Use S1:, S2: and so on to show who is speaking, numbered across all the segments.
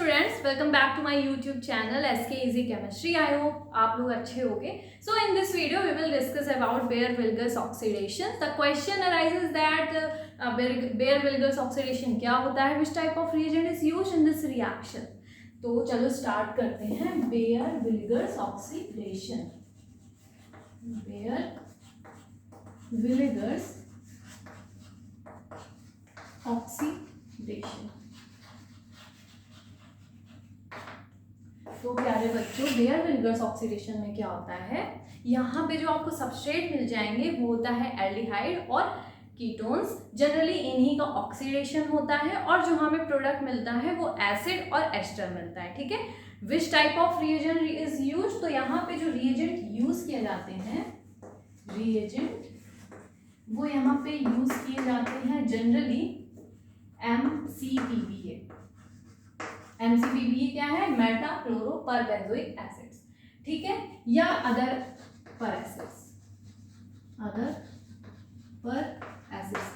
S1: Students, welcome back to my YouTube channel SK Easy Chemistry. I hope आप लोग अच्छे होंगे. So in this video we will discuss about Baeyer Villiger oxidation. The question arises that Baeyer Villiger oxidation क्या होता है, which type of reagent is used in this reaction. तो चलो start करते हैं. Baeyer Villiger oxidation. Baeyer Villiger oxidation. तो प्यारे बच्चों, बेयर-विल्गर्स ऑक्सीडेशन में क्या होता है, यहाँ पे जो आपको सबस्ट्रेट मिल जाएंगे वो होता है एल्डिहाइड और कीटोन्स. जनरली इन्हीं का ऑक्सीडेशन होता है और जो हमें प्रोडक्ट मिलता है वो एसिड और एस्टर मिलता है. ठीक है. Which type of reagent is use. तो यहाँ पे जो रिएजेंट यूज किए जाते हैं, रिएजेंट वो यहाँ पे यूज किए जाते हैं जनरली MCPBA. MCPBA क्या है, मेटा क्लोरो पर बेंजोइक एसिड्स. ठीक है. या अदर पर एसिड्स.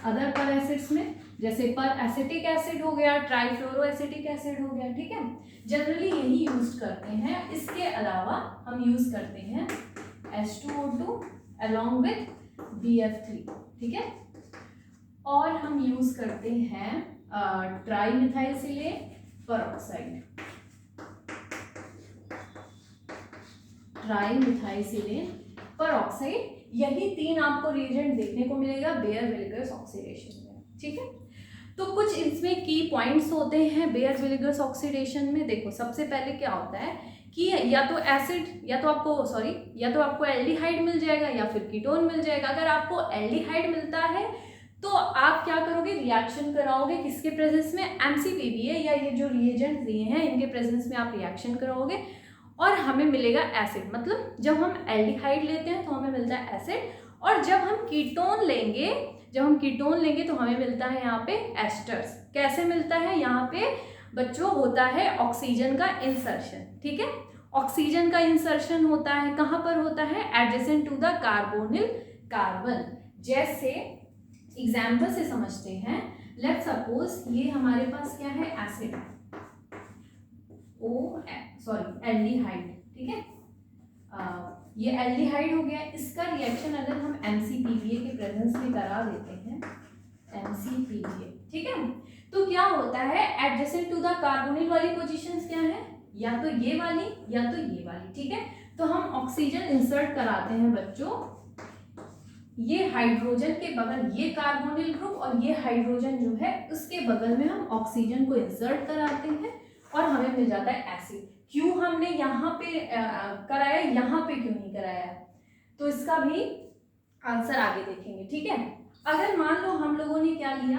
S1: अदर पर एसिड्स में जैसे पर एसिटिक एसिड हो गया, ट्राइफ्लोरो एसिटिक एसिड हो गया. ठीक है. जनरली यही यूज करते हैं. इसके अलावा हम यूज करते हैं H2O2 along with BF3. ठीक है. और हम यूज करते हैं ट्राईमिथाइलसिलेट परऑक्साइड. ट्राईमिथाइलसिलेट परऑक्साइड. यही तीन आपको रिएजेंट देखने को मिलेगा बेयर-विल्गर्स ऑक्सीडेशन में. ठीक है. तो कुछ इसमें की पॉइंट्स होते हैं बेयर-विल्गर्स ऑक्सीडेशन में. देखो, सबसे पहले क्या होता है कि या तो एसिड या तो आपको एल्डिहाइड मिल जाएगा या फिर कीटोन मिल जाएगा. अगर आपको एल्डिहाइड मिलता है तो आप क्या करोगे, रिएक्शन कराओगे किसके प्रेजेंस में, MCPBA या ये जो रिएजेंट दिए हैं इनके प्रेजेंस में आप रिएक्शन कराओगे और हमें मिलेगा एसिड. मतलब जब हम एल्डिहाइड लेते हैं तो हमें मिलता है एसिड, और जब हम कीटोन लेंगे तो हमें मिलता है यहाँ पे एस्टर्स. कैसे मिलता है, यहाँ पे बच्चों होता है ऑक्सीजन का इंसर्शन. ठीक है. ऑक्सीजन का इंसर्शन होता है, कहाँ पर होता है, adjacent to the carbonyl carbon. जैसे एग्जाम्पल से समझते हैं. लेट्स सपोज ये हमारे पास क्या है, एसिड एल्डिहाइड. ठीक है. ये एल्डिहाइड हो गया. इसका रिएक्शन अगर हम MCPBA के प्रेजेंस में करा देते हैं, MCPBA. ठीक है. तो क्या होता है, एडजेसेंट टू द कार्बोनिल वाली पोजीशंस क्या है, या तो ये वाली या तो ये वाली. ठीक है. तो हम ऑक्सीजन इंसर्ट कराते हैं बच्चों. ये हाइड्रोजन के बगल ये कार्बोनिल ग्रुप और ये हाइड्रोजन जो है उसके बगल में हम ऑक्सीजन को इंसर्ट कराते हैं और हमें मिल जाता है एसिड. क्यों हमने यहाँ पे कराया, यहाँ पे क्यों नहीं कराया, तो इसका भी आंसर आगे देखेंगे. ठीक है. अगर मान लो हम लोगों ने क्या लिया,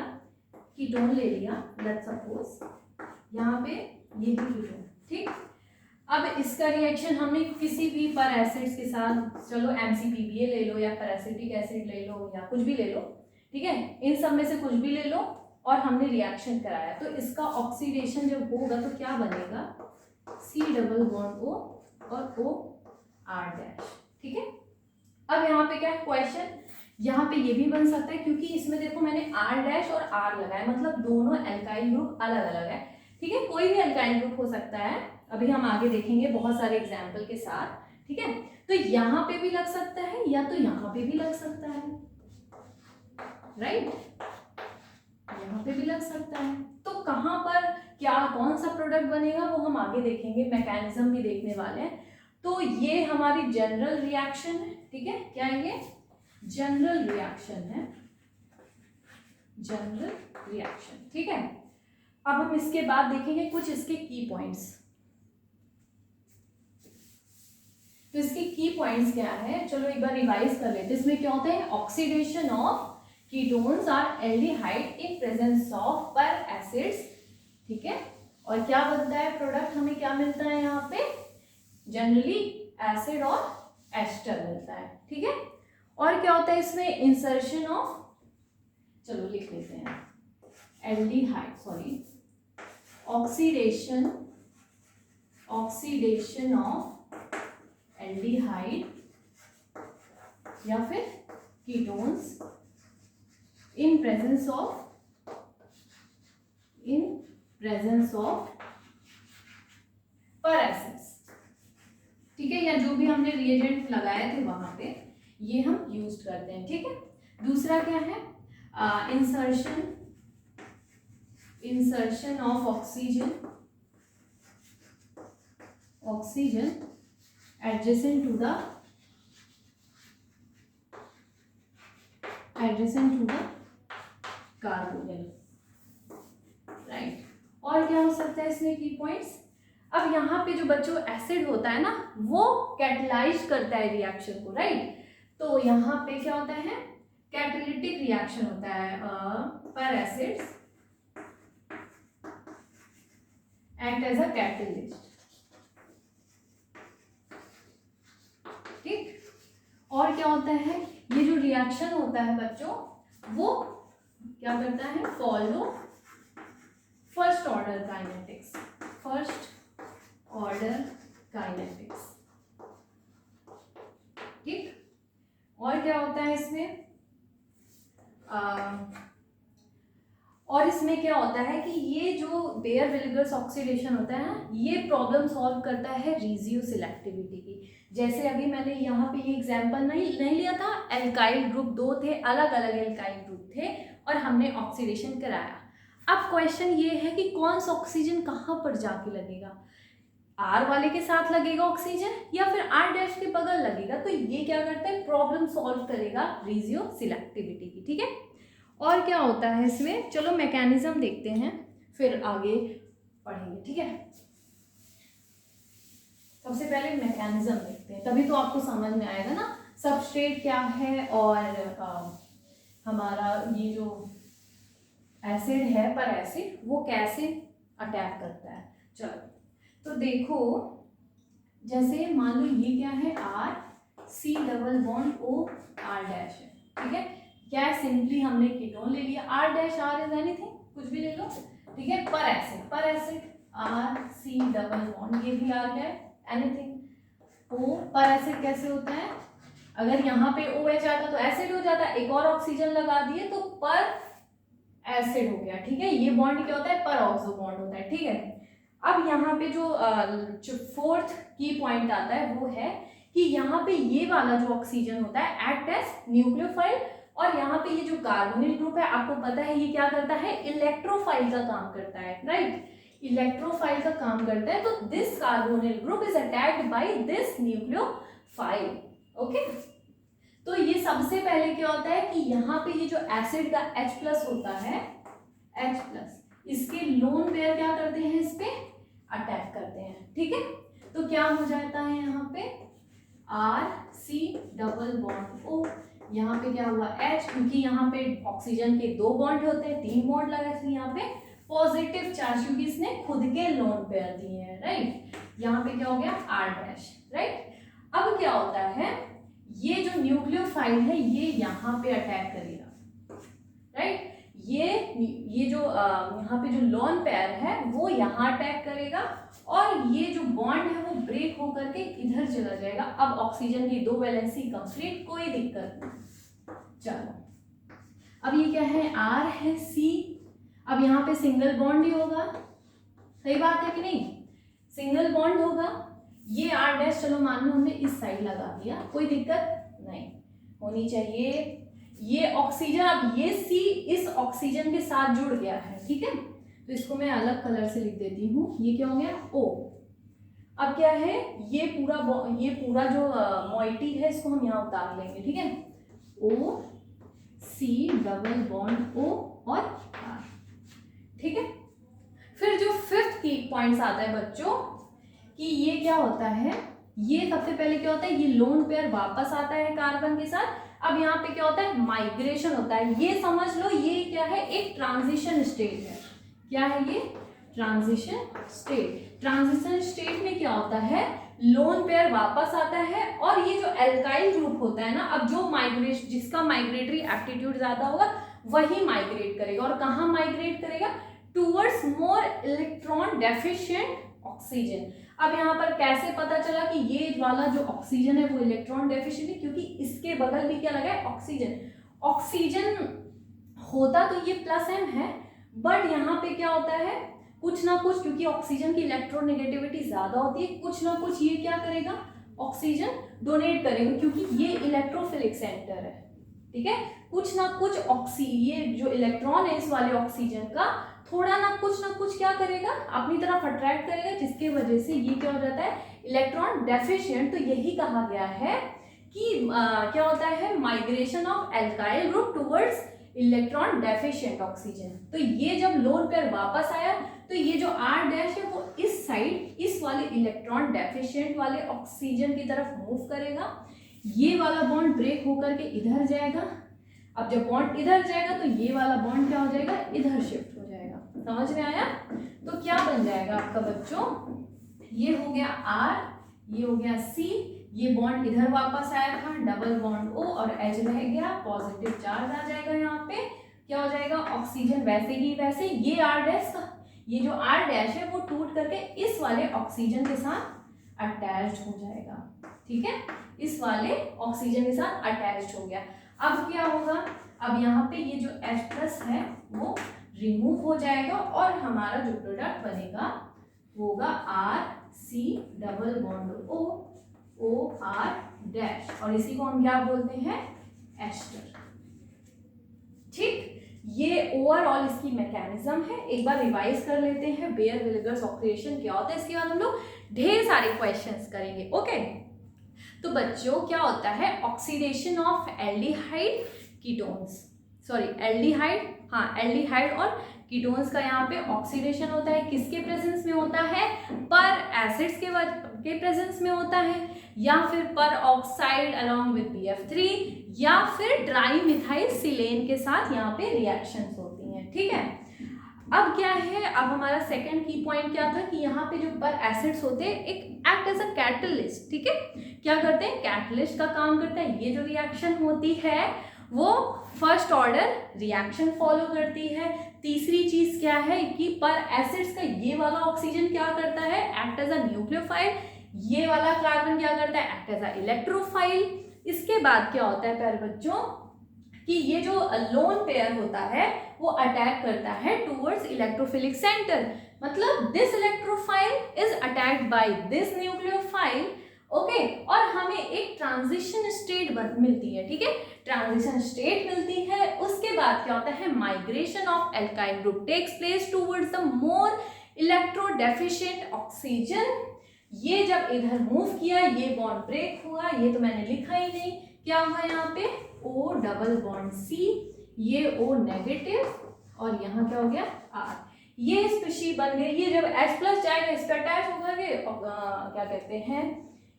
S1: कीटोन ले लिया. लेट्स सपोज यहाँ पे ये भी कीटोन. ठीक. अब इसका रिएक्शन हमने किसी भी पर एसिड्स के साथ, चलो MCPBA ले लो या पैरासिटिक एसिड ले लो या कुछ भी ले लो. ठीक है. इन सब में से कुछ भी ले लो और हमने रिएक्शन कराया तो इसका ऑक्सीडेशन जब होगा तो क्या बनेगा, C+O और OR'. ठीक है. अब यहाँ पे क्या है क्वेश्चन, यहाँ पे ये भी बन सकता है क्योंकि इसमें देखो मैंने R' और R लगाया, मतलब दोनों एल्काइल ग्रुप अलग अलग है. ठीक है. कोई भी एल्काइल ग्रुप हो सकता है, अभी हम आगे देखेंगे बहुत सारे एग्जाम्पल के साथ. ठीक है. तो यहाँ पे भी लग सकता है या तो यहाँ पे भी लग सकता है, राइट. यहाँ पे भी लग सकता है. तो कहाँ पर क्या कौन सा प्रोडक्ट बनेगा वो हम आगे देखेंगे, मैकेनिज्म भी देखने वाले हैं. तो ये हमारी जनरल रिएक्शन है. ठीक है. क्या है ये, जनरल रिएक्शन है, जनरल रिएक्शन. ठीक है. अब हम इसके बाद देखेंगे कुछ इसके की पॉइंट्स. तो इसके की पॉइंट्स क्या है, चलो एक बार रिवाइज कर लेते हैं. इसमें क्या होता है, oxidation of ketones or aldehyde in presence of peracids. ठीक है. और क्या बनता है प्रोडक्ट, हमें क्या मिलता है यहाँ पे, जनरली एसिड और एस्टर मिलता है. ठीक है. और क्या होता है इसमें, इंसर्शन ऑफ, चलो लिख लेते हैं, एल्डिहाइड ऑक्सीडेशन ऑफ एल्डिहाइड या फिर कीटोन्स in presence of पर एसिड्स, ठीक है, या जो भी हमने रिएजेंट लगाए थे वहां पे ये हम यूज करते हैं, ठीक है। दूसरा क्या है, insertion of oxygen adjacent to the carbonyl, right. और क्या हो सकता है इसमें की पॉइंट्स। अब यहाँ पे जो बच्चों एसिड होता है ना वो कैटलाइज करता है रिएक्शन को, राइट। तो यहाँ पे क्या होता है, कैटालिटिक रिएक्शन होता है, peracids act as a catalyst, ठीक। और क्या होता है, ये जो रिएक्शन होता है बच्चों वो क्या करता है, फॉलो फर्स्ट ऑर्डर काइनेटिक्स, ठीक। और क्या होता है इसमें, और इसमें क्या होता है कि ये जो बेयर विलिगर्स ऑक्सीडेशन होता है ना ये प्रॉब्लम सॉल्व करता है रिजियो सिलेक्टिविटी की। जैसे अभी मैंने यहाँ पे ये एग्जांपल नहीं लिया था, एल्काइल ग्रुप 2 थे, अलग अलग एल्काइल ग्रुप थे और हमने ऑक्सीडेशन कराया। अब क्वेश्चन ये है कि कौन सा ऑक्सीजन कहाँ पर जाके लगेगा, आर वाले के साथ लगेगा ऑक्सीजन या फिर आर डैश के बगल लगेगा। तो ये क्या करता है, प्रॉब्लम सॉल्व करेगा रिजियो सिलेक्टिविटी की, ठीक है। और क्या होता है इसमें, चलो मैकेनिज्म देखते हैं फिर आगे पढ़ेंगे, ठीक है। सबसे पहले मैकेनिज्म देखते हैं, तभी तो आपको समझ में आएगा ना सबस्ट्रेट क्या है और हमारा ये जो एसिड है पर एसिड वो कैसे अटैक करता है। चलो तो देखो, जैसे मान लो ये क्या है, R C double bond O R dash है, ठीक है। क्या सिंपली हमने कीटोन ले लिया, R dash R is anything, कुछ भी ले लो, ठीक है। Peracid R C double bond, ये भी आ गया एनीथिंग। ओ पर एसिड कैसे होता है, अगर यहाँ पे ओ एच आता तो एसिड हो जाता, एक और ऑक्सीजन लगा दिए तो पर एसिड हो गया, ठीक है। ये बॉन्ड क्या होता है, पर ऑक्सो बॉन्ड होता है, ठीक है। अब यहाँ पे जो फोर्थ की पॉइंट आता है वो है कि यहाँ पे ये वाला जो ऑक्सीजन होता है एक्ट एज न्यूक्लियोफाइल, और यहाँ पे ये जो कार्बोनिल ग्रुप है आपको पता है ये क्या करता है, इलेक्ट्रोफाइल का काम करता है, राइट। इलेक्ट्रोफाइल का काम करता है, तो this carbonyl group is attacked by this nucleophile, okay. तो ये सबसे पहले क्या होता है कि यहाँ पे ये जो एसिड का H+ होता है, H+, इसके लोन पेयर क्या करते हैं, इस पे अटैक करते हैं, ठीक है। तो क्या हो जाता है यहाँ पे R C double bond O, यहाँ पे क्या हुआ H, क्योंकि यहाँ पे ऑक्सीजन के 2 बॉन्ड होते हैं, 3 बॉन्ड लगा, इसलिए यहाँ पे पॉजिटिव चार्ज, क्योंकि इसने खुद के लोन पेयर दिए हैं, राइट। यहाँ पे क्या हो गया आर डैश, राइट। अब क्या होता है, ये जो न्यूक्लियोफाइल है ये यहाँ पे अटैक करेगा, राइट। ये जो यहाँ पे जो लोन पेयर है वो यहाँ अटैक करेगा और ये जो बॉन्ड है वो ब्रेक होकर के इधर चला जाएगा। अब ऑक्सीजन की 2 वैलेंसी कंप्लीट, कोई दिक्कत नहीं। चलो अब ये क्या है, आर है सी, अब यहाँ पे सिंगल बॉन्ड ही होगा, सही बात है कि नहीं, सिंगल बॉन्ड होगा। ये आर डैश चलो मान लो हमने इस साइड लगा दिया, कोई दिक्कत नहीं होनी चाहिए। ये ऑक्सीजन, अब ये सी इस ऑक्सीजन के साथ जुड़ गया है, ठीक है। तो इसको मैं अलग कलर से लिख देती हूँ, ये क्या हो गया ओ। अब क्या है, ये पूरा जो मॉइटी है इसको हम यहाँ उतार लेंगे, ठीक है। ओ सी डबल बॉन्ड ओ और आर, ठीक है। फिर जो 5th की पॉइंट्स आता है बच्चों कि ये क्या होता है, ये सबसे पहले क्या होता है, ये लोन पेयर वापस आता है कार्बन के साथ। अब यहाँ पे क्या होता है, माइग्रेशन होता है, ये समझ लो ये क्या है, एक ट्रांजिशन स्टेट है। क्या है ये, ट्रांजिशन स्टेट। ट्रांजिशन स्टेट में क्या होता है, लोन पेयर वापस आता है और ये जो एल्काइल ग्रुप होता है ना, अब जो माइग्रेशन, जिसका माइग्रेटरी एप्टीट्यूड ज्यादा होगा वही माइग्रेट करेगा, और कहाँ माइग्रेट करेगा, towards more electron deficient oxygen. अब यहाँ पर कैसे पता चला कि ये वाला जो ऑक्सीजन है वो इलेक्ट्रॉन डेफिशिएंट है, क्योंकि इसके बगल भी क्या लगा है, ऑक्सीजन। ऑक्सीजन होता तो ये +m है, बट यहाँ पे क्या होता है, कुछ ना कुछ, क्योंकि ऑक्सीजन की इलेक्ट्रोनेगेटिविटी ज़्यादा होती है, कुछ ना कुछ ये क्या करेगा, ऑक्सीजन डोनेट करेगा, क्योंकि ये इलेक्ट्रोफिलिक सेंटर है, ठीक है। कुछ ना कुछ ये जो इलेक्ट्रॉन है इस वाले ऑक्सीजन का थोड़ा ना कुछ क्या करेगा, अपनी तरफ अट्रैक्ट करेगा, जिसके वजह से ये क्या हो जाता है, इलेक्ट्रॉन डेफिशिएंट। तो यही कहा गया है कि क्या होता है, migration of alkyl group towards electron deficient oxygen. तो ये जब लोन पेयर वापस आया तो ये जो R डैश है वो इस साइड इस वाले इलेक्ट्रॉन डेफिशिएंट वाले ऑक्सीजन की तरफ मूव करेगा, ये वाला बॉन्ड ब्रेक होकर के इधर जाएगा। अब जब बॉन्ड इधर जाएगा तो ये वाला बॉन्ड क्या हो जाएगा, इधर शिफ्ट हो जाएगा। समझ में आया? तो क्या बन जाएगा आपका बच्चों, ये हो गया R, ये हो गया C, ये बॉन्ड इधर वापस आया था, डबल बॉन्ड O और H रह गया, पॉजिटिव चार्ज आ जाएगा। यहाँ पे क्या हो जाएगा, ऑक्सीजन वैसे ही वैसे, ये R डैश का, ये जो R डैश है वो टूट करके इस वाले ऑक्सीजन के साथ अटैच्ड हो जाएगा, ठीक है, इस वाले ऑक्सीजन के साथ अटैच्ड हो गया। अब क्या होगा, अब यहाँ पे ये जो H+ है वो रिमूव हो जाएगा और हमारा जो प्रोडक्ट बनेगा वो होगा RC double bond O OR dash, और इसी को हम क्या बोलते हैं, एस्टर। ठीक, ये ओवरऑल इसकी मैकेनिज्म है। एक बार रिवाइज कर लेते हैं, बेयर विलिगर्स ऑक्सीडेशन क्या होता है, इसके बाद हम लोग ढेर सारे क्वेश्चंस करेंगे। ओके, तो बच्चों क्या होता है, oxidation of aldehyde ketones, sorry aldehyde, हाँ एल्डिहाइड और कीटोन्स का यहाँ पे ऑक्सीडेशन होता है, किसके प्रेजेंस में होता है, पर एसिड्स के प्रेजेंस में होता है, या फिर पर ऑक्साइड अलोंग विद BF3, या फिर ट्राई मिथाइल सिलेन के साथ यहाँ पे रिएक्शंस होती हैं, ठीक है। अब क्या है, अब हमारा सेकंड की पॉइंट क्या था कि यहाँ पे जो पर एसिड्स होते हैं एक एक्ट एज अ कैटलिस्ट, ठीक है, क्या करते हैं, कैटलिस्ट का काम करता है। ये जो रिएक्शन होती है वो फर्स्ट ऑर्डर रिएक्शन फॉलो करती है। तीसरी चीज क्या है कि पर एसिड्स का ये वाला ऑक्सीजन क्या करता है, एक्ट एज अ न्यूक्लियोफाइल, ये वाला कार्बन क्या करता है, एक्ट एज अ इलेक्ट्रोफाइल। इसके बाद क्या होता है प्यारे बच्चों कि ये जो लोन पेयर होता है वो अटैक करता है टुवर्ड्स इलेक्ट्रोफिलिक सेंटर, मतलब this electrophile is attacked by this nucleophile, okay, और हमें एक ट्रांजिशन स्टेट मिलती है, ठीक है, ट्रांजिशन स्टेट मिलती है। उसके बाद क्या होता है, migration of alkyl group takes place towards the more electro deficient oxygen. ये जब इधर मूव किया, ये बॉन्ड ब्रेक हुआ, ये तो मैंने लिखा ही नहीं, क्या हुआ यहाँ पे O डबल बॉन्ड C, ये O नेगेटिव, और यहाँ क्या हो गया R, ये स्पीशी बन गई। ये जब H+ जाएगा इस पर अटैच होकर के क्या कहते हैं,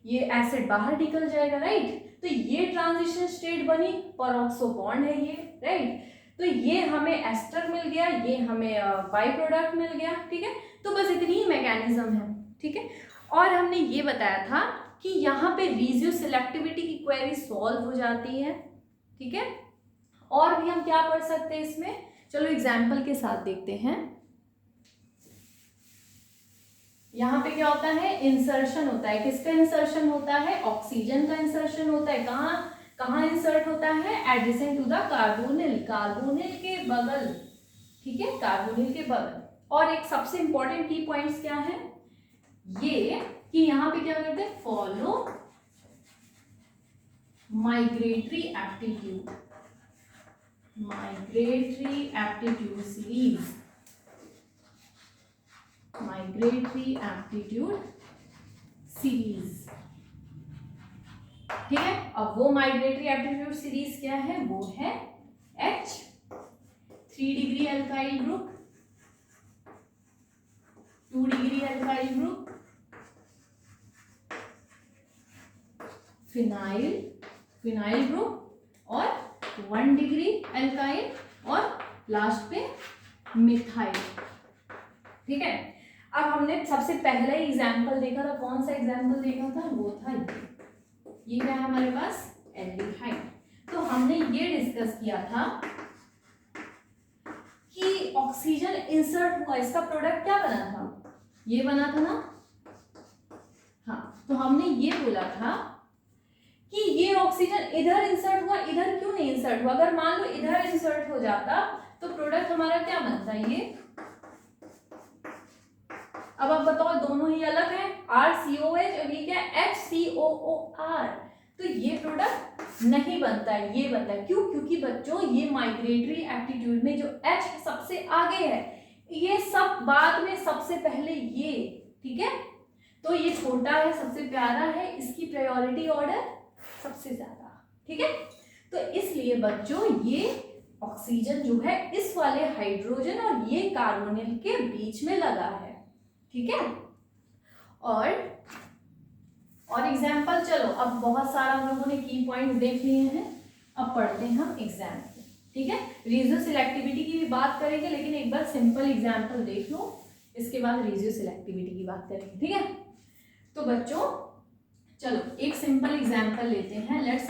S1: ये एसिड बाहर निकल जाएगा, राइट। तो ये ट्रांजिशन स्टेट बनी, परऑक्सो बॉन्ड है ये, राइट। तो ये हमें एस्टर मिल गया, ये हमें बाई प्रोडक्ट मिल गया, ठीक है। तो बस इतनी ही मैकेनिज्म है, ठीक है। और हमने ये बताया था कि यहाँ पे रीजियो सिलेक्टिविटी की क्वेरी सॉल्व हो जाती है, ठीक है। और भी हम क्या पढ़ सकते हैं इसमें, चलो एग्जाम्पल के साथ देखते हैं। यहाँ पे क्या होता है, इंसर्शन होता है, किसका इंसर्शन होता है, ऑक्सीजन का इंसर्शन होता है। कहाँ इंसर्ट होता है, adjacent to the carbonyl, carbonyl के बगल, ठीक है, कार्बोनिल के बगल। और एक सबसे इंपॉर्टेंट की पॉइंट्स क्या है, ये कि यहाँ पे क्या करते हैं, follow migratory aptitude, migratory aptitude series, migratory aptitude series, ठीक है। अब वो माइग्रेटरी एप्टीट्यूड सीरीज क्या है, वो है H 3 degree alkyl group, 2 degree alkyl group, phenyl group और 1 डिग्री अल्काइल, और लास्ट पे मिथाइल, ठीक है। अब हमने सबसे पहला ही एग्जाम्पल देखा था, कौन सा एग्जाम्पल देखा था, वो था ये क्या है हमारे पास, एल्डिहाइड। तो हमने ये डिस्कस किया था कि ऑक्सीजन इंसर्ट हुआ, इसका प्रोडक्ट क्या बना था, ये बना था ना, हाँ। तो हमने ये बोला था कि ये ऑक्सीजन इधर इंसर्ट हुआ, इधर क्यों नहीं इंसर्ट हुआ, अगर मान लो इधर इंसर्ट हो जाता तो प्रोडक्ट हमारा क्या बनता, ये अब आप बताओ दोनों ही अलग हैं, RCOH और ये क्या है HCOOR, तो ये प्रोडक्ट नहीं बनता है, ये बनता है। क्यों? क्योंकि बच्चों ये माइग्रेटरी एप्टीट्यूड में जो H सबसे आगे है, ये सब बाद में सबसे पहले ये, ठीक है, तो ये छोटा है, सबसे प्यारा है, इसकी प्रायोरिटी ऑर्डर सबसे ज्यादा, ठीक है। तो इसलिए बच्चों ये ऑक्सीजन जो है इस वाले हाइड्रोजन और ये कार्बोनिल के बीच में लगा है, ठीक है। और एग्जाम्पल, चलो अब बहुत सारा हम लोगों ने की पॉइंट देख लिए हैं, अब पढ़ते हैं हम एग्जाम्पल, ठीक है। रेजियो सिलेक्टिविटी की भी बात करेंगे, लेकिन एक बार सिंपल एग्जाम्पल देख लो, इसके बाद रेजियो सिलेक्टिविटी की बात करेंगे, ठीक है। तो बच्चों चलो एक सिंपल एग्जाम्पल लेते हैं। लेट्स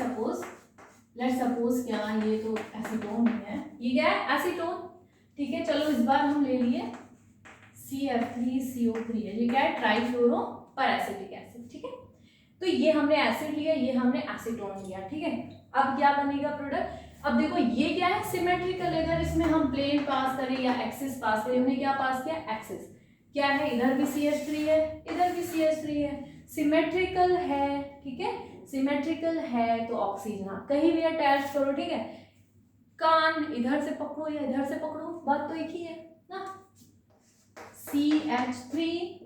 S1: सपोज क्या, ये तो एसीटोन है, ये क्या है एसीटोन, ठीक है। चलो इस बार हम ले लिए CF3CO3 है, ये क्या है ट्राइफ्लोरो पैरासिटिक एसिड, ठीक है। तो ये हमने एसिड लिया, ये हमने एसीटोन लिया, ठीक है। अब क्या बनेगा प्रोडक्ट, अब देखो ये क्या है सिमेट्रिकल, अगर इसमें हम प्लेन पास करें या एक्सिस पास करें, हमने क्या पास किया एक्सिस, क्या है इधर भी CH3 है, इधर भी CH3 है, सिमेट्रिकल है, ठीक है। सिमेट्रिकल है तो ऑक्सीजन आप कहीं भी अटैच करो, ठीक है। कान इधर से पकड़ो या इधर से पकड़ो, बात तो एक ही है ना। CH3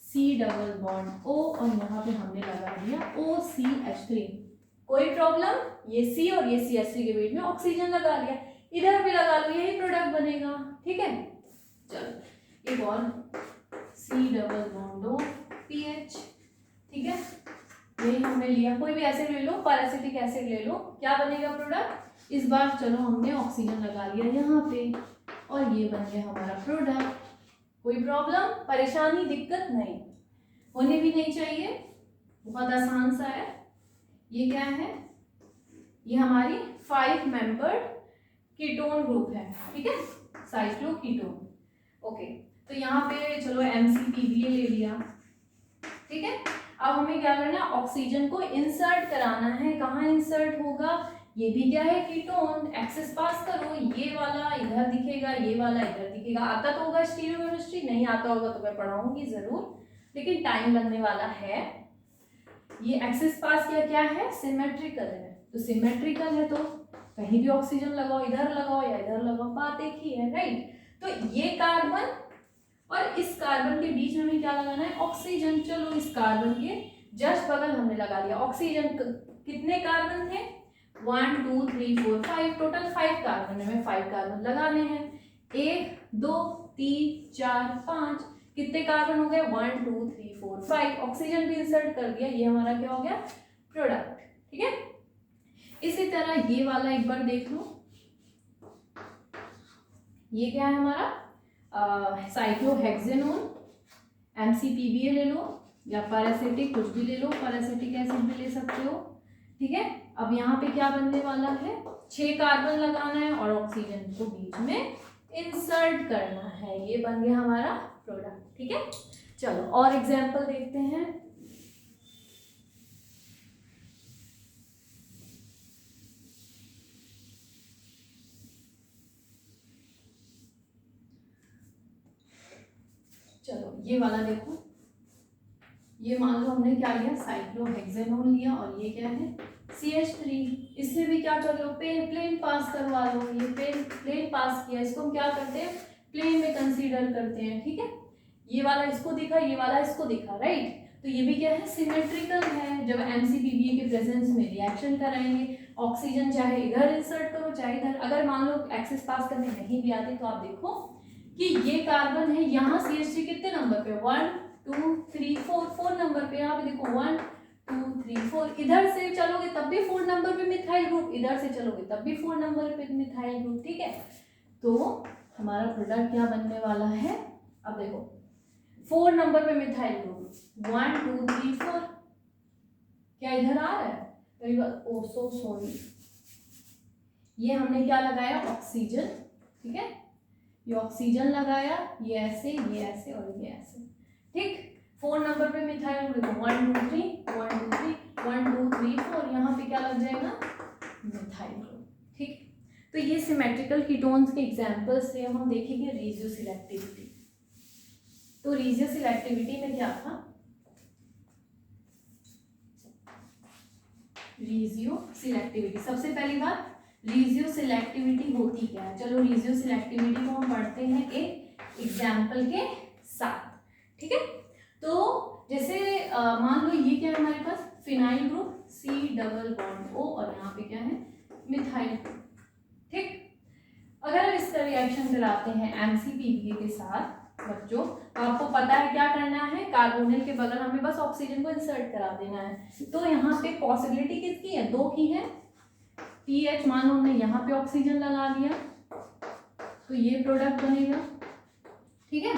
S1: C double bond O और यहाँ पे हमने लगा दिया OCH3, कोई प्रॉब्लम, ये C और ये CH3 के बीच में ऑक्सीजन लगा लिया, इधर भी लगा लो, यही प्रोडक्ट बनेगा, ठीक है। चलो एक और C double bond O PH, ठीक है, यही हमने लिया, कोई भी एसिड ले लो, पैरासिटिक एसिड ले लो, क्या बनेगा प्रोडक्ट। इस बार चलो हमने ऑक्सीजन लगा लिया यहाँ पे और ये बन गया हमारा प्रोडक्ट, कोई प्रॉब्लम परेशानी दिक्कत नहीं, होने भी नहीं चाहिए, बहुत आसान सा है। ये क्या है, ये हमारी 5 मेंबर्ड कीटोन ग्रुप है, ठीक है, साइक्लोकीटोन, ओके। तो यहाँ पे चलो MCPBA ले लिया, ठीक है। अब हमें क्या करना है, ऑक्सीजन को इंसर्ट कराना है, कहाँ इंसर्ट होगा, ये भी क्या है कीटोन, एक्सेस पास करो, ये वाला इधर दिखेगा, ये वाला इधर दिखेगा। आता तो होगा स्टीरियोकेमिस्ट्री, नहीं आता होगा तो मैं पढ़ाऊंगी जरूर, लेकिन टाइम लगने वाला है। ये एक्सेस पास किया, क्या है सिमेट्रिकल है, तो सिमेट्रिकल है तो कहीं भी ऑक्सीजन लगाओ, इधर लगाओ या इधर लगाओ, बात एक ही है, राइट। तो ये कार्बन और इस कार्बन के बीच में हमें क्या लगाना है ऑक्सीजन, चलो इस कार्बन के जस्ट बगल हमने लगा लिया ऑक्सीजन। कितने कार्बन थे 1 2 3 4 5, टोटल 5 कार्बन, हमें 5 कार्बन लगाने हैं, 1 2 3 4 5, कितने कार्बन हो गए 1 2 3 4 5, ऑक्सीजन भी इंसर्ट कर दिया, ये हमारा क्या हो गया प्रोडक्ट, ठीक है। इसी तरह ये वाला एक बार देख लो, ये क्या है हमारा साइक्लोहेक्सेनोन, MCPBA ले लो या पैरासिटिक कुछ भी ले लो, पैरासिटिक एसिड भी ले सकते हो, ठीक है। अब यहाँ पे क्या बनने वाला है 6 कार्बन लगाना है और ऑक्सीजन को बीच में इंसर्ट करना है, ये बन गया हमारा प्रोडक्ट, ठीक है। चलो और एग्जाम्पल देखते हैं। चलो ये वाला देखो, ये मान लो हमने क्या लिया साइक्लोहेक्सेनोन लिया और ये क्या है CH3, इससे भी क्या कर लो प्लेन पास करवा लो, ये प्लेन पास किया, इसको हम क्या करते हैं प्लेन में कंसीडर करते हैं, ठीक है। ये वाला इसको दिखा, ये वाला इसको दिखा, राइट। तो ये भी क्या है सिमेट्रिकल है, जब MCPBA के प्रेजेंस में रिएक्शन कराएंगे, ऑक्सीजन चाहे इधर इंसर्ट करो चाहे इधर, अगर मान लो एक्सेस पास करने नहीं भी आते तो आप देखो कि ये कार्बन है, यहाँ CH3 कितने नंबर पे 1 2 3 4 नंबर पे, यहाँ पे देखो 1 2 3 4, इधर से चलोगे तब भी 4 नंबर पे मिथाइल ग्रुप, इधर से चलोगे तब भी 4 नंबर पे मिथाइल ग्रुप, ठीक है। तो हमारा प्रोडक्ट क्या बनने वाला है, अब देखो 4 नंबर पे मिथाइल ग्रुप 1 2 3 4, क्या इधर आ रहा है, ओ सो सॉरी, ये हमने क्या लगाया ऑक्सीजन, ठीक है, ये ऑक्सीजन लगाया, ये ऐसे और ये ऐसे, ठीक। 4 नंबर पे मिथाइल ग्रुप 1 2 3 1 2 3 1 2 3 4, यहाँ पे क्या लग जाएगा मिथाइल ग्रुप, ठीक। तो ये सिमेट्रिकल कीटोन्स के एग्जांपल्स से हम देखेंगे रेडियो सिलेक्टिविटी। तो रीजियो सिलेक्टिविटी में क्या था, रीजियो सिलेक्टिविटी, सबसे पहली बात रीजियो सिलेक्टिविटी होती क्या है। चलो रीजियो सिलेक्टिविटी को हम पढ़ते हैं एक एग्जाम्पल के साथ, ठीक है। तो जैसे मान लो ये क्या है हमारे पास, फिनाइल ग्रुप C≡O और यहाँ पे क्या है, मिथाइल, ठीक। अगर हम इसका रिएक्शन कराते हैं MCPVA के साथ बच्चों, तो आपको पता है क्या करना है, कार्बोनिल के बगल हमें बस ऑक्सीजन को इंसर्ट करा देना है। तो यहाँ पे पॉसिबिलिटी किसकी है, 2 की है। PH मान लो हमने यहाँ पे ऑक्सीजन लगा दिया तो ये प्रोडक्ट बनेगा, ठीक है।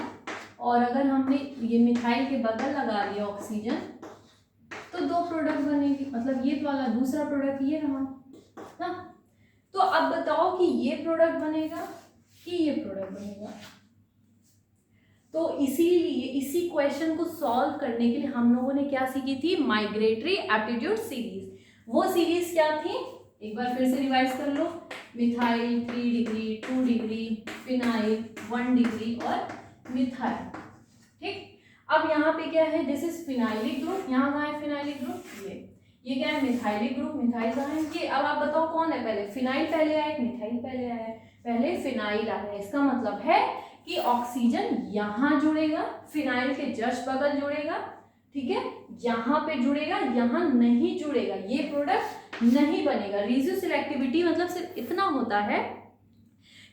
S1: और अगर हमने ये मिथाइल के बगल लगा दिया ऑक्सीजन तो 2 प्रोडक्ट बनेगी, मतलब ये वाला दूसरा प्रोडक्ट ये रहा ना। तो अब बताओ कि ये प्रोडक्ट बनेगा कि ये प्रोडक्ट बनेगा। तो इसीलिए इसी क्वेश्चन को सॉल्व करने के लिए हम लोगों ने क्या सीखी थी, माइग्रेटरी एप्टीट्यूड सीरीज। वो सीरीज क्या थी, एक बार फिर से रिवाइज कर लो, methyl 3 degree, 2 degree, phenyl 1 degree और मिथाइल, ठीक। अब यहाँ पे क्या है, दिस इज फिनाइलिक ग्रुप, यहाँ कहाँ है फिनाइलिक ग्रुप, ये क्या है मिथाइलिक ग्रुप, मिथाइल कहाँ है ये। अब आप बताओ कौन है पहले, फिनाइल पहले आया मिथाइल पहले आया है, पहले फिनाइल आया। इसका मतलब है कि ऑक्सीजन यहाँ जुड़ेगा, फिनाइल के जस्ट बगल जुड़ेगा, ठीक है, यहाँ पे जुड़ेगा, यहाँ नहीं जुड़ेगा, ये प्रोडक्ट नहीं बनेगा। रीजियो सिलेक्टिविटी मतलब सिर्फ इतना होता है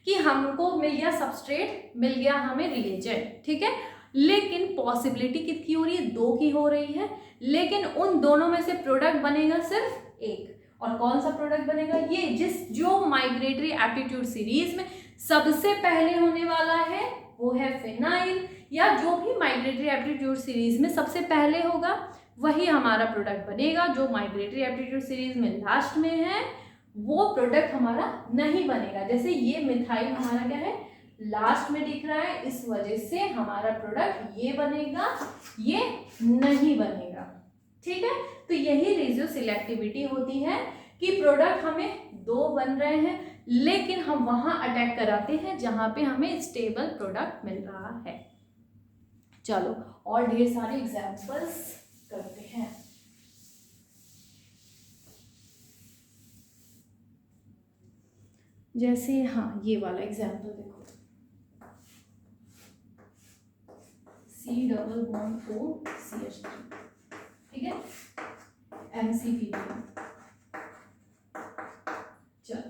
S1: कि हमको मिल गया सबस्ट्रेट, मिल गया हमें रिएजेंट, ठीक है, लेकिन पॉसिबिलिटी कितनी हो रही है, 2 की हो रही है, लेकिन उन दोनों में से प्रोडक्ट बनेगा सिर्फ एक। और कौन सा प्रोडक्ट बनेगा, ये जो माइग्रेटरी एप्टीट्यूड सीरीज में सबसे पहले होने वाला है वो है फिनाइल, या जो भी माइग्रेटरी एप्टीट्यूड सीरीज में सबसे पहले होगा वही हमारा प्रोडक्ट बनेगा। जो माइग्रेटरी एप्टीट्यूड सीरीज में लास्ट में है वो प्रोडक्ट हमारा नहीं बनेगा। जैसे ये मिथाइल हमारा क्या है, लास्ट में दिख रहा है, इस वजह से हमारा प्रोडक्ट ये बनेगा, ये नहीं बनेगा, ठीक है। तो यही रेशियो सिलेक्टिविटी होती है कि प्रोडक्ट हमें 2 बन रहे हैं, लेकिन हम वहां अटैक कराते हैं जहां पे हमें स्टेबल प्रोडक्ट मिल रहा है। चलो और ढेर सारे एग्जांपल्स करते हैं। जैसे हाँ ये वाला एग्जांपल देखो, C≡O CH3, ठीक है, MCPVA। चलो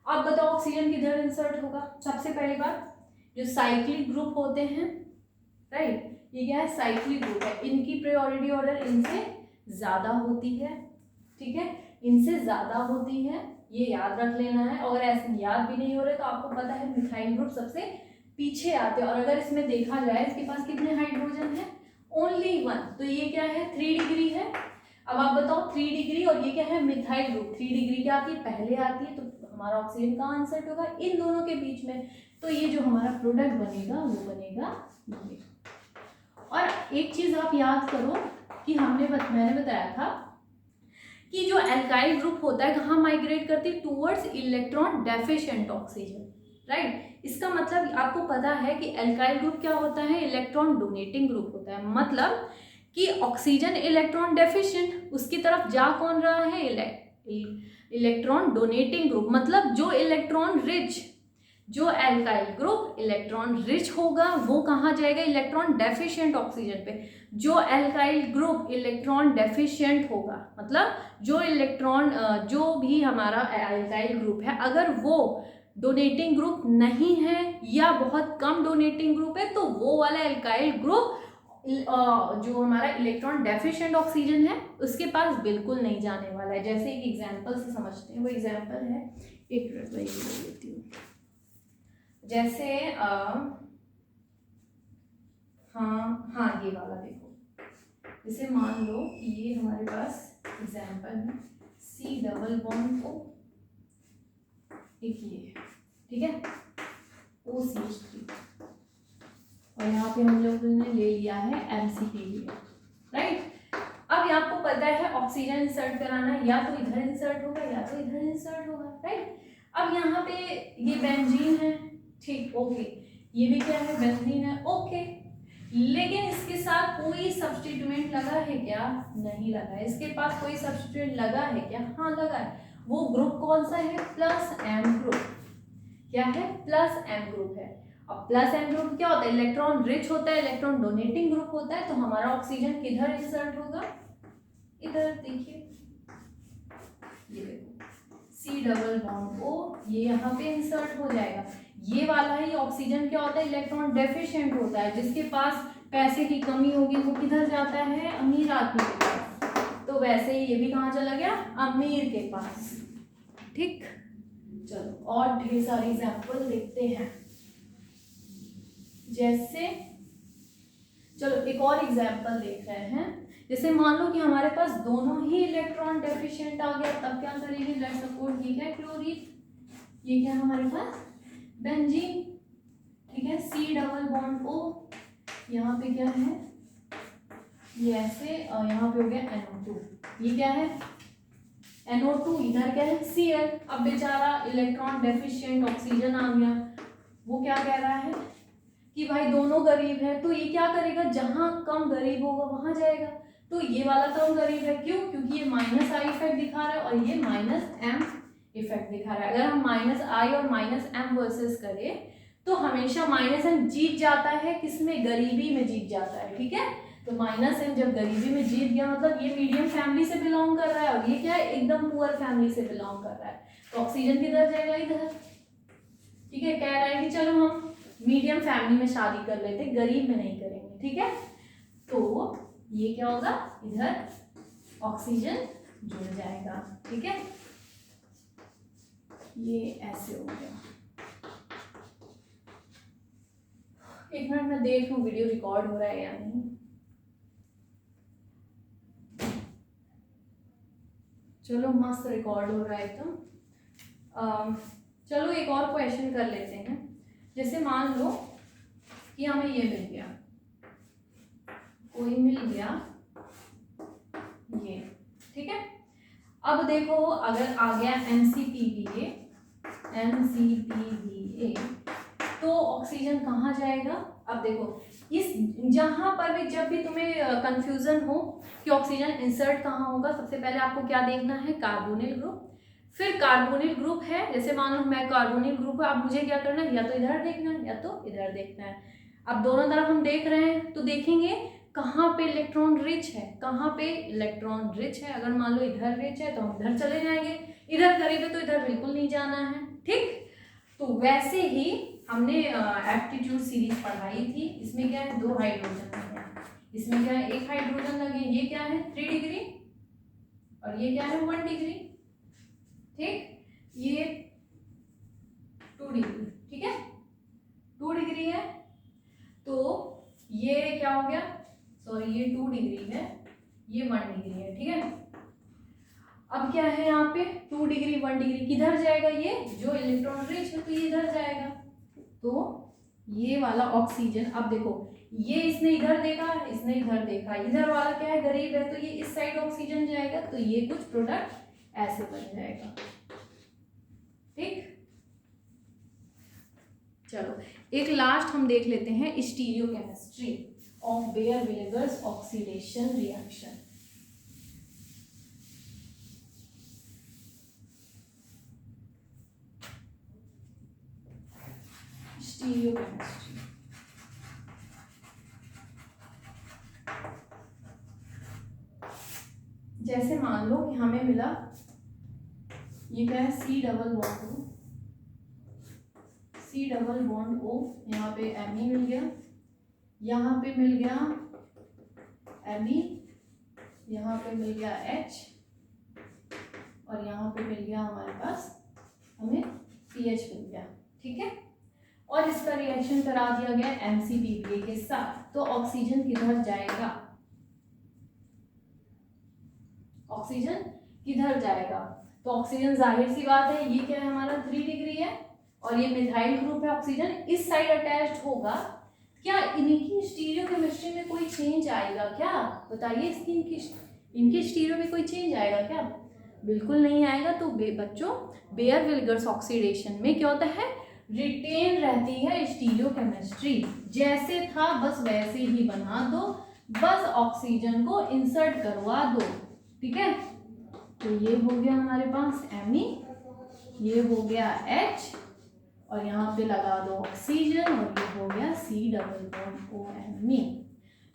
S1: अब बताओ ऑक्सीजन किधर इंसर्ट होगा। सबसे पहली बात, जो साइक्लिक ग्रुप होते हैं, राइट, ये क्या है साइक्लिक ग्रुप है, इनकी प्रायोरिटी ऑर्डर इनसे ज्यादा होती है, ठीक है, इनसे ज्यादा होती है, ये याद रख लेना है। और ऐसे याद भी नहीं हो रहे तो आपको पता है मिथाइल ग्रुप सबसे पीछे आते हैं। और अगर इसमें देखा जाए इसके पास कितने हाइड्रोजन है, ओनली 1, तो ये क्या है 3 डिग्री है। अब आप बताओ 3 डिग्री और ये क्या है मिथाइल ग्रुप, 3 डिग्री क्या आती है, पहले आती है, तो हमारा ऑक्सीजन कहाँ इंसर्ट होगा, इन दोनों के बीच में। तो ये जो हमारा प्रोडक्ट बनेगा वो बनेगा ये। और एक चीज आप याद करो कि मैंने बताया था कि जो एल्काइल ग्रुप होता है कहाँ माइग्रेट करती है, towards electron deficient oxygen, right. इसका मतलब आपको पता है कि एल्काइल ग्रुप क्या होता है, इलेक्ट्रॉन डोनेटिंग ग्रुप होता है। मतलब कि ऑक्सीजन इलेक्ट्रॉन डेफिशिएंट, उसकी तरफ जा कौन रहा है, इलेक्ट्रॉन डोनेटिंग ग्रुप। मतलब जो इलेक्ट्रॉन रिच, जो एल्काइल ग्रुप इलेक्ट्रॉन रिच होगा वो कहाँ जाएगा, इलेक्ट्रॉन डेफिशिएंट ऑक्सीजन पे। जो एल्काइल ग्रुप इलेक्ट्रॉन डेफिशिएंट होगा, मतलब जो इलेक्ट्रॉन जो भी हमारा एल्काइल ग्रुप है अगर वो डोनेटिंग ग्रुप नहीं है या बहुत कम डोनेटिंग ग्रुप है, तो वो वाला एल्काइल ग्रुप जो हमारा इलेक्ट्रॉन डेफिशिएंट ऑक्सीजन है उसके पास बिल्कुल नहीं जाने वाला है। जैसे एक एग्जांपल से समझते हैं, वो एग्जांपल है, एक मिनट में ये लेती हूँ। जैसे हाँ ये वाला देखो, जैसे मान लो कि ये हमारे पास एग्जांपल है C≡O, एक ये, ठीक है, OCH3, और यहाँ पे हम लोगों ने ले लिया है MCPVA, राइट। अब आपको पता है ऑक्सीजन इंसर्ट कराना है, या तो इधर इंसर्ट होगा या तो इधर इंसर्ट होगा, राइट। अब यहाँ पे ये बेंजीन है, ठीक, ओके, ये भी क्या है बेंजीन है, ओके। लेकिन इसके साथ कोई सब्स्टिट्यूएंट लगा है क्या? नहीं लगा है। इसके पास कोई सब्स्टिट्यूएंट लगा है क्या? हाँ लगा है। वो ग्रुप कौन सा है? Plus M group. क्या है? प्लस एम ग्रुप है। अब प्लस एम ग्रुप क्या होता है? इलेक्ट्रॉन रिच होता है, इलेक्ट्रॉन डोनेटिंग ग्रुप होता है। तो हमारा ऑक्सीजन किधर इंसर्ट होगा? इधर देखिए, ये देखो सी डबल बॉन्ड ओ, ये यहाँ पे इंसर्ट हो जाएगा। ये वाला है, ये ऑक्सीजन क्या होता है? इलेक्ट्रॉन डेफिशिएंट होता है। जिसके पास पैसे की कमी होगी वो किधर जाता है? अमीर आदमी के पास। तो वैसे ही ये भी कहाँ चला गया? अमीर के पास। ठीक, चलो और ढेर सारी एग्जाम्पल देखते हैं। जैसे चलो एक और एग्जाम्पल देख रहे हैं। जैसे मान लो कि हमारे पास दोनों ही इलेक्ट्रॉन डेफिशिएंट आ गया, तब क्या करेंगे? लेट्स सपोज ये क्या है? क्लोरीन, ये क्या है हमारे पास? बेंजीन। ठीक है, सी डबल बॉन्ड ओ, यहाँ पे क्या है? ये ऐसे, यहाँ पे हो गया NO2। ये क्या है? NO2। इधर क्या है? Cl। अब बेचारा इलेक्ट्रॉन डेफिशिएंट ऑक्सीजन आ गया, वो क्या कह रहा है कि भाई दोनों गरीब है। तो ये क्या करेगा? जहां कम गरीब होगा वहां जाएगा। तो ये वाला कम गरीब है, क्यों? क्योंकि ये माइनस आई इफेक्ट दिखा रहा है और ये माइनस एम इफेक्ट दिखा रहा है। अगर हम माइनस आई और माइनस एम वर्सेस करें तो हमेशा माइनस एम जीत जाता है। किसमें? गरीबी में जीत जाता है। ठीक है, तो माइनस एम जब गरीबी में जीत गया मतलब ये मीडियम फैमिली से बिलोंग कर रहा है और ये क्या है? एकदम पुअर फैमिली से बिलोंग कर रहा है। तो ऑक्सीजन किधर जाएगा? इधर। ठीक है, कह रहा है कि चलो हम मीडियम फैमिली में शादी कर लेते, गरीब में नहीं करेंगे। ठीक है, तो ये क्या होगा? इधर ऑक्सीजन जुड़ जाएगा। ठीक है, ये ऐसे हो गया। एक मिनट मैं देख लूं वीडियो रिकॉर्ड हो रहा है या नहीं। चलो मस्त रिकॉर्ड हो रहा है एकदम। चलो एक और क्वेश्चन कर लेते हैं। जैसे मान लो कि हमें ये मिल गया, कोई मिल गया ये। ठीक है, अब देखो अगर आ गया MCPVA, तो ऑक्सीजन कहाँ जाएगा? अब देखो इस जहां पर भी जब भी तुम्हें कंफ्यूजन हो कि ऑक्सीजन इंसर्ट कहाँ होगा, सबसे पहले आपको क्या देखना है? Carbonyl group. फिर कार्बोनिल ग्रुप है, जैसे मान लो मैं कार्बोनिल ग्रुप है, अब मुझे क्या करना है? या तो इधर देखना है या तो इधर देखना है। अब दोनों तरफ हम देख रहे हैं तो देखेंगे कहाँ पे इलेक्ट्रॉन रिच है, कहाँ पे इलेक्ट्रॉन रिच है। अगर मान लो इधर रिच है तो हम इधर चले जाएंगे, इधर गरीब है तो इधर बिल्कुल नहीं जाना है। ठीक, तो वैसे ही हमने एप्टीट्यूड सीरीज पढ़ाई थी। इसमें क्या है? 2 हाइड्रोजन है, इसमें क्या है? 1 हाइड्रोजन लगे। ये क्या है? 3 डिग्री और ये क्या है? 1 डिग्री। ठीक, ये 2 डिग्री। ठीक है, 2 डिग्री है तो ये क्या हो गया? सॉरी, ये 2 डिग्री है, ये 1 डिग्री है। ठीक है, अब क्या है यहाँ पे? 2 डिग्री 1 डिग्री किधर जाएगा? ये जो इलेक्ट्रॉन रिच है तो ये इधर जाएगा। तो ये वाला ऑक्सीजन, अब देखो ये इसने इधर देखा, इसने इधर देखा, इधर वाला क्या है? गरीब है, तो ये इस साइड ऑक्सीजन जाएगा, तो ये कुछ प्रोडक्ट ऐसे बन जाएगा। ठीक, चलो एक लास्ट हम देख लेते हैं, stereochemistry of Baeyer Villiger oxidation reaction. Stereochemistry, जैसे मान लो कि हमें मिला ये क्या है? सी डबल बॉन्ड ओ, यहाँ पे Me मिल गया, यहाँ पे मिल गया Me, यहाँ पे मिल गया H और यहाँ पे मिल गया हमारे पास हमें PH मिल गया। ठीक है, और इसका रिएक्शन करा दिया गया MCPVA के साथ। तो ऑक्सीजन किधर जाएगा? ऑक्सीजन किधर जाएगा? तो ऑक्सीजन जाहिर सी बात है, ये क्या है हमारा? 3 डिग्री है और ये मिथाइल ग्रुप है, ऑक्सीजन इस साइड अटैच्ड होगा। क्या इनकी स्टीरियोकेमिस्ट्री में कोई चेंज आएगा क्या? बताइए, इनकी स्टीरियो में कोई चेंज आएगा क्या? बिल्कुल नहीं आएगा। तो बच्चों बेयर-विलिगर्स ऑक्सीडेशन में क्या होता है? रिटेन रहती है स्टीरियोकेमिस्ट्री, जैसे था बस वैसे ही बना दो, बस ऑक्सीजन को इंसर्ट करवा दो, ठीक है। तो ये हो गया हमारे पास Me, ये हो गया H, और यहाँ पे लगा दो ऑक्सीजन, और ये हो गया C+OMe।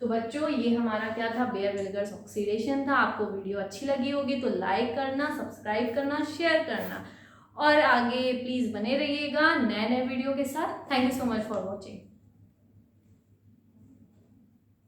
S1: तो बच्चों ये हमारा क्या था, बेयर-विल्गर्स ऑक्सीडेशन था। आपको वीडियो अच्छी लगी होगी तो लाइक करना, सब्सक्राइब करना, शेयर करना, और आगे प्लीज़ बने रहिएगा नए नए वीडियो के साथ। Thank you so much for watching.